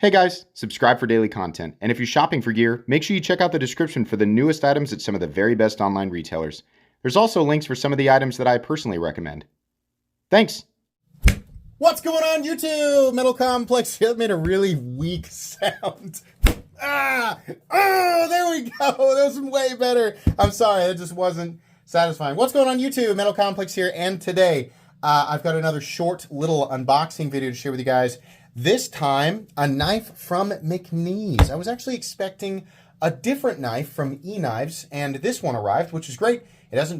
Hey guys, subscribe for daily content. And if you're shopping for gear, make sure you check out the description for the newest items at some of the very best online retailers. There's also links for some of the items that I personally recommend. Thanks! What's going on, YouTube? Metal Complex. That made a really weak sound. There we go. That was way better. I'm sorry, that just wasn't satisfying. What's going on, YouTube? Metal Complex here, and today I've got another short little unboxing video to share with you guys. This time, a knife from Mcnees. I was actually expecting a different knife from eKnives, and this one arrived, which is great. It has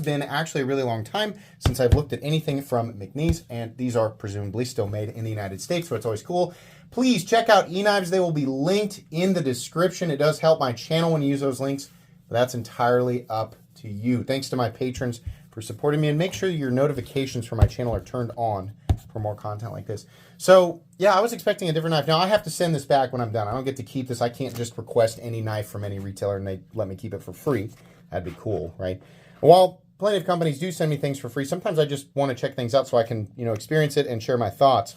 been actually a really long time since I've looked at anything from Mcnees, and these are presumably still made in the United States, so it's always cool. Please check out eKnives. They will be linked in the description. It does help my channel when you use those links, but that's entirely up to you. Thanks to my patrons for supporting me, and make sure your notifications for my channel are turned on for more content like this. So, yeah, I was expecting a different knife. Now, I have to send this back when I'm done. I don't get to keep this. I can't just request any knife from any retailer and they let me keep it for free. That'd be cool, right? While plenty of companies do send me things for free, sometimes I just want to check things out so I can, experience it and share my thoughts.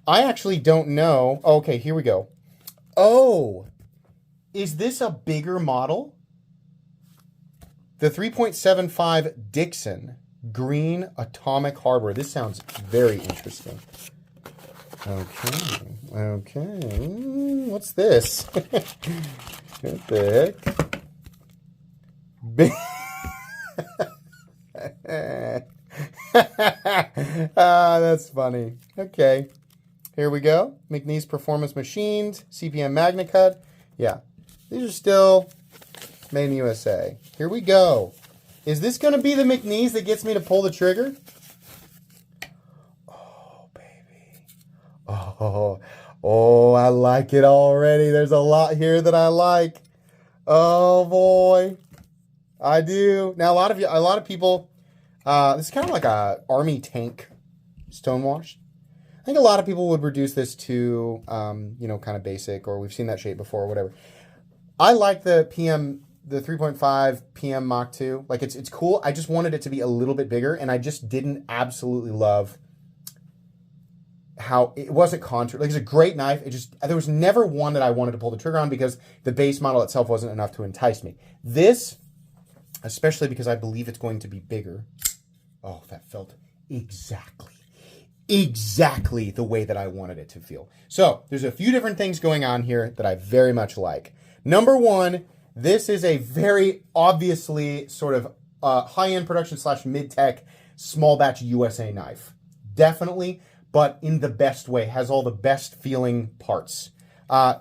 I actually don't know. Oh, okay, here we go. Oh, is this a bigger model? The 3.75 Dixon green atomic hardware. This sounds very interesting. Okay. What's this? What the heck? That's funny. Okay. Here we go. Mcnees Performance Machines, CPM MagnaCut. Yeah. These are still made in the USA. Here we go. Is this going to be the Mcnees that gets me to pull the trigger? Oh, baby. Oh, I like it already. There's a lot here that I like. Oh, boy. I do. Now, a lot of people, this is kind of like a army tank stonewashed. I think a lot of people would reduce this to, kind of basic, or we've seen that shape before, or whatever. I like the 3.5 PM Mach 2. Like, it's cool. I just wanted it to be a little bit bigger, and I just didn't absolutely love how it wasn't contoured. Like, it's a great knife. There was never one that I wanted to pull the trigger on because the base model itself wasn't enough to entice me. This, especially because I believe it's going to be bigger. Oh, that felt exactly the way that I wanted it to feel. So there's a few different things going on here that I very much like. Number one, this is a very obviously sort of high-end production / mid-tech small batch USA knife. Definitely, but in the best way, has all the best feeling parts.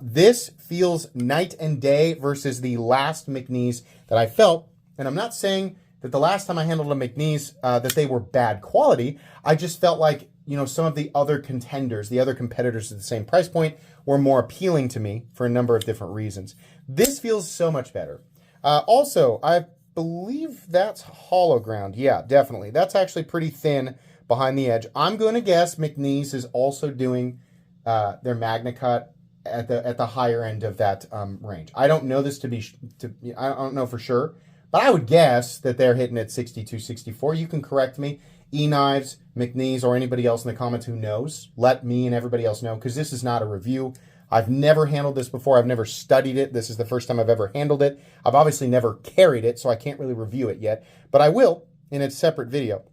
This feels night and day versus the last Mcnees that I felt. And I'm not saying that the last time I handled a Mcnees that they were bad quality. I just felt like, some of the other contenders, the other competitors at the same price point were more appealing to me for a number of different reasons. This feels so much better. Also, I believe that's hollow ground. Yeah, definitely. That's actually pretty thin behind the edge. I'm going to guess Mcnees is also doing their MagnaCut at the higher end of that range. I don't know this I don't know for sure, but I would guess that they're hitting at 62, 64. You can correct me. eKnives, Mcnees, or anybody else in the comments who knows, let me and everybody else know, because this is not a review. I've never handled this before. I've never studied it. This is the first time I've ever handled it. I've obviously never carried it, so I can't really review it yet, but I will in a separate video.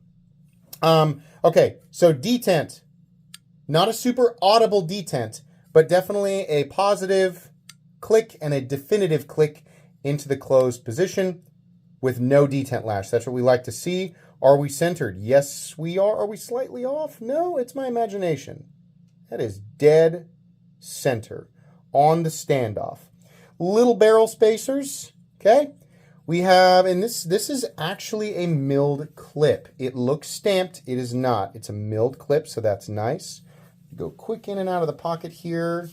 Okay, so detent. Not a super audible detent, but definitely a positive click and a definitive click into the closed position with no detent lash. That's what we like to see. Are we centered? Yes, we are. Are we slightly off? No, it's my imagination. That is dead center on the standoff. Little barrel spacers, okay? We have, and this is actually a milled clip. It looks stamped. It is not. It's a milled clip, so that's nice. Go quick in and out of the pocket here.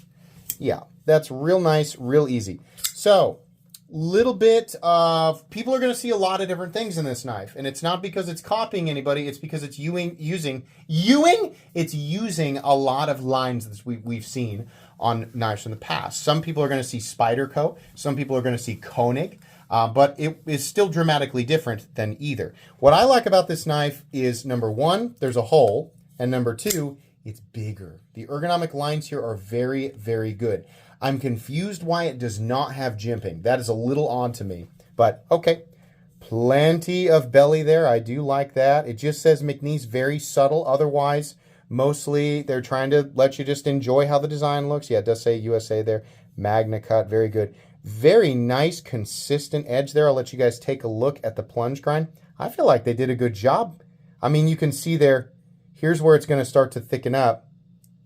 Yeah, that's real nice, real easy. So, little bit of, people are going to see a lot of different things in this knife, and it's not because it's copying anybody, it's because it's using a lot of lines that we've seen on knives from the past. Some people are going to see Spyderco, some people are going to see Koenig, but it is still dramatically different than either. What I like about this knife is, number one, there's a hole, and number two, it's bigger. The ergonomic lines here are very, very good. I'm confused why it does not have jimping. That is a little odd to me, but okay. Plenty of belly there. I do like that. It just says Mcnees, very subtle. Otherwise, mostly they're trying to let you just enjoy how the design looks. Yeah, it does say USA there. Magna cut, very good. Very nice, consistent edge there. I'll let you guys take a look at the plunge grind. I feel like they did a good job. I mean, you can see there, here's where it's going to start to thicken up.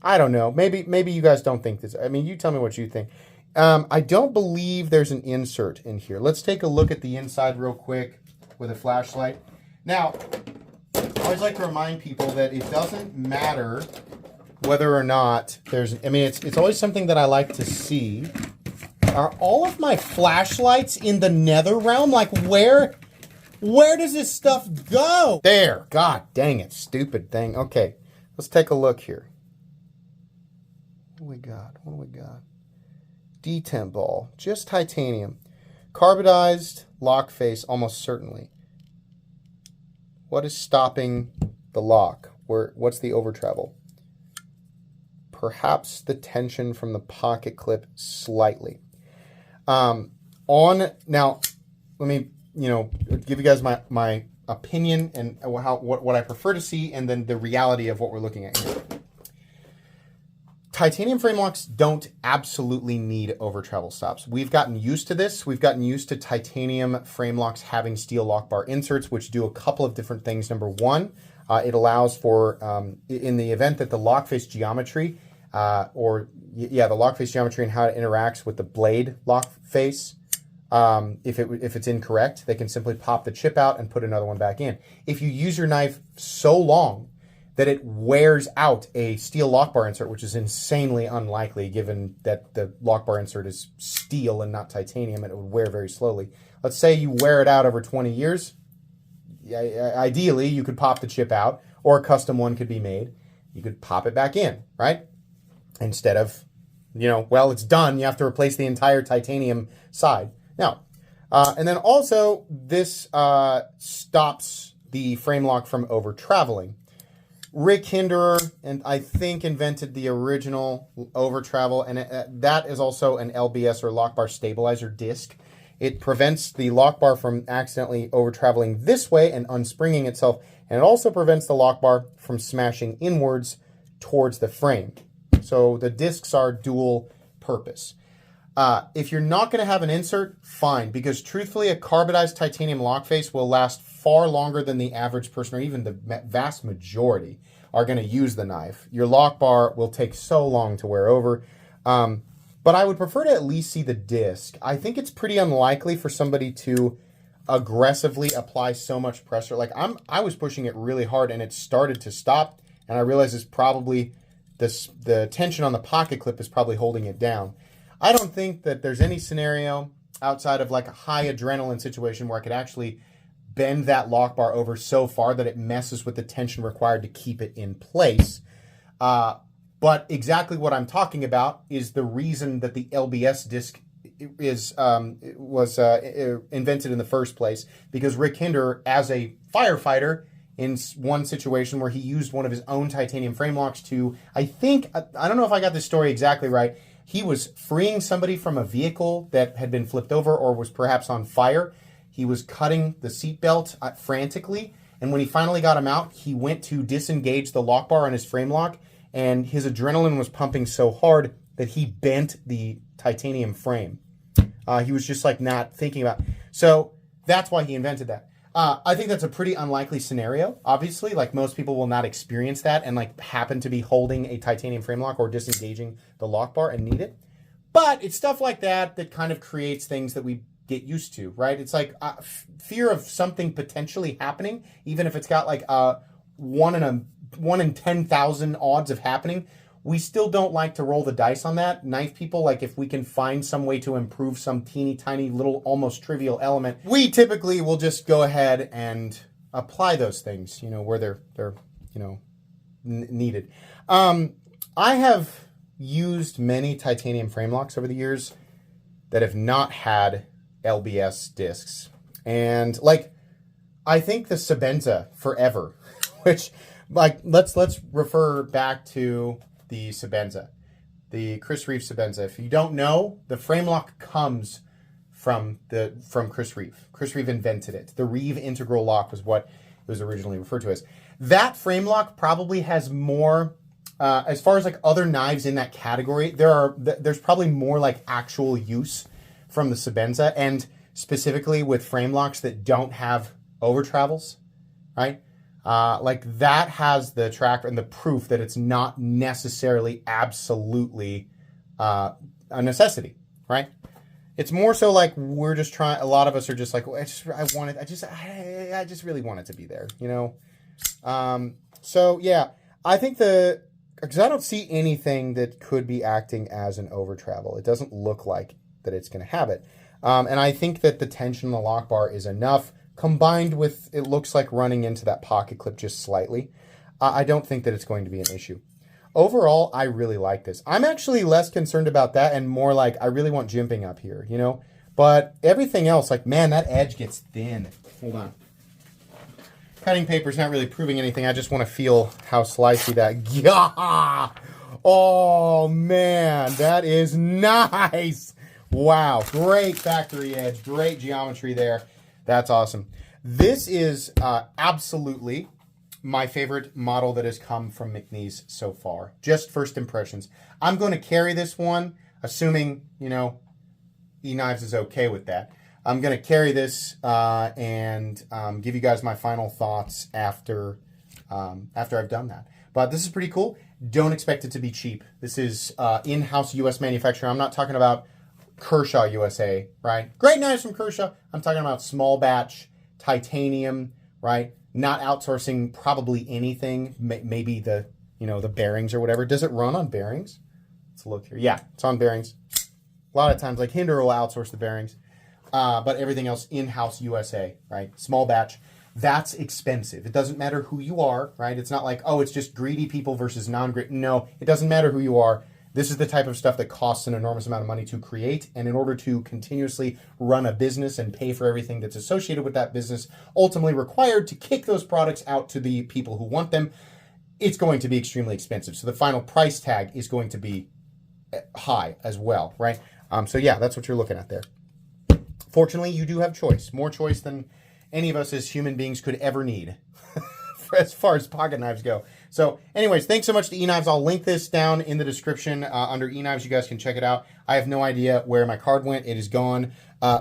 I don't know. Maybe you guys don't think this. I mean, you tell me what you think. I don't believe there's an insert in here. Let's take a look at the inside real quick with a flashlight. Now, I always like to remind people that it doesn't matter whether or not there's, I mean, it's always something that I like to see. Are all of my flashlights in the nether realm? Like, where does this stuff go? There. God dang it. Stupid thing. Okay, let's take a look here. What do we got? What do we got? D10 ball, just titanium. Carbonized lock face, almost certainly. What is stopping the lock? What's the over travel? Perhaps the tension from the pocket clip slightly. Now, let me give you guys my opinion and what I prefer to see, and then the reality of what we're looking at here. Titanium frame locks don't absolutely need over travel stops. We've gotten used to this. We've gotten used to titanium frame locks having steel lock bar inserts, which do a couple of different things. Number one, it allows for, in the event that the lock face geometry, the lock face geometry and how it interacts with the blade lock face, if it's incorrect, they can simply pop the chip out and put another one back in. If you use your knife so long that it wears out a steel lock bar insert, which is insanely unlikely given that the lock bar insert is steel and not titanium, and it would wear very slowly. Let's say you wear it out over 20 years. Ideally, you could pop the chip out, or a custom one could be made. You could pop it back in, right? Instead of, it's done. You have to replace the entire titanium side. Now, and then also this stops the frame lock from over traveling. Rick Hinderer, and I think, invented the original over travel, and that is also an LBS or lock bar stabilizer disc. It prevents the lock bar from accidentally over traveling this way and unspringing itself, and it also prevents the lock bar from smashing inwards towards the frame. So the discs are dual purpose. If you're not going to have an insert, fine, because truthfully, a carbonized titanium lock face will last far longer than the average person, or even the vast majority, are going to use the knife. Your lock bar will take so long to wear over. But I would prefer to at least see the disc. I think it's pretty unlikely for somebody to aggressively apply so much pressure. Like I was pushing it really hard and it started to stop, and I realized it's probably the tension on the pocket clip is probably holding it down. I don't think that there's any scenario outside of like a high adrenaline situation where I could actually bend that lock bar over so far that it messes with the tension required to keep it in place. But exactly what I'm talking about is the reason that the LBS disc was invented in the first place, because Rick Hinderer, as a firefighter, in one situation where he used one of his own titanium frame locks to, I don't know if I got this story exactly right, he was freeing somebody from a vehicle that had been flipped over or was perhaps on fire. He was cutting the seatbelt frantically, and when he finally got him out, he went to disengage the lock bar on his frame lock, and his adrenaline was pumping so hard that he bent the titanium frame. He was just like not thinking about it. So that's why he invented that. I think that's a pretty unlikely scenario. Obviously, like most people will not experience that and like happen to be holding a titanium frame lock or disengaging the lock bar and need it. But it's stuff like that that kind of creates things that we get used to, right? It's like fear of something potentially happening, even if it's got like 1 in 10,000 odds of happening. We still don't like to roll the dice on that. Knife people, like if we can find some way to improve some teeny tiny little almost trivial element, we typically will just go ahead and apply those things, where they're needed. I have used many titanium frame locks over the years that have not had LBS discs. And like, I think the Sabenza forever, which like let's refer back to the Sebenza, the Chris Reeve Sebenza. If you don't know, the frame lock comes from Chris Reeve. Chris Reeve invented it. The Reeve integral lock was what it was originally referred to as. That frame lock probably has more, as far as like other knives in that category, there's probably more like actual use from the Sebenza, and specifically with frame locks that don't have over travels, right? Like that has the track and the proof that it's not necessarily absolutely a necessity, right? It's more so like we're just trying. A lot of us are just like, well, I just really want it to be there, you know. So yeah, I think because I don't see anything that could be acting as an over travel. It doesn't look like that it's going to have it, and I think that the tension in the lock bar is enough, combined with it looks like running into that pocket clip just slightly. I don't think that it's going to be an issue. Overall, I really like this. I'm actually less concerned about that and more like I really want jimping up here, you know? But everything else, like, man, that edge gets thin. Hold on. Cutting paper's not really proving anything. I just want to feel how slicey that... Yeah! Oh, man, that is nice! Wow, great factory edge, great geometry there. That's awesome. This is absolutely my favorite model that has come from Mcnees so far. Just first impressions. I'm going to carry this one, assuming, you know, eKnives is okay with that. I'm going to carry this and give you guys my final thoughts after I've done that. But this is pretty cool. Don't expect it to be cheap. This is in-house U.S. manufacturing. I'm not talking about Kershaw USA, right? Great knives from Kershaw. I'm talking about small batch, titanium, right? Not outsourcing probably anything. Maybe the bearings or whatever. Does it run on bearings? Let's look here. Yeah, it's on bearings. A lot of times, like Hinder will outsource the bearings, but everything else in-house USA, right? Small batch. That's expensive. It doesn't matter who you are, right? It's not like, oh, it's just greedy people versus non-greedy. No, it doesn't matter who you are. This is the type of stuff that costs an enormous amount of money to create, and in order to continuously run a business and pay for everything that's associated with that business, ultimately required to kick those products out to the people who want them, it's going to be extremely expensive. So the final price tag is going to be high as well, right? So yeah, that's what you're looking at there. Fortunately, you do have choice. More choice than any of us as human beings could ever need as far as pocket knives go. So anyways, thanks so much to eKnives. I'll link this down in the description under eKnives. You guys can check it out. I have no idea where my card went. It is gone.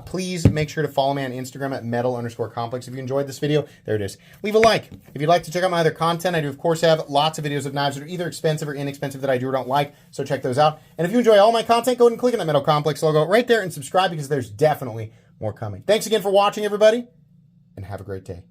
Please make sure to follow me on Instagram at metal_complex. If you enjoyed this video, there it is. Leave a like. If you'd like to check out my other content, I do, of course, have lots of videos of knives that are either expensive or inexpensive that I do or don't like, so check those out. And if you enjoy all my content, go ahead and click on that Metal Complex logo right there and subscribe because there's definitely more coming. Thanks again for watching, everybody, and have a great day.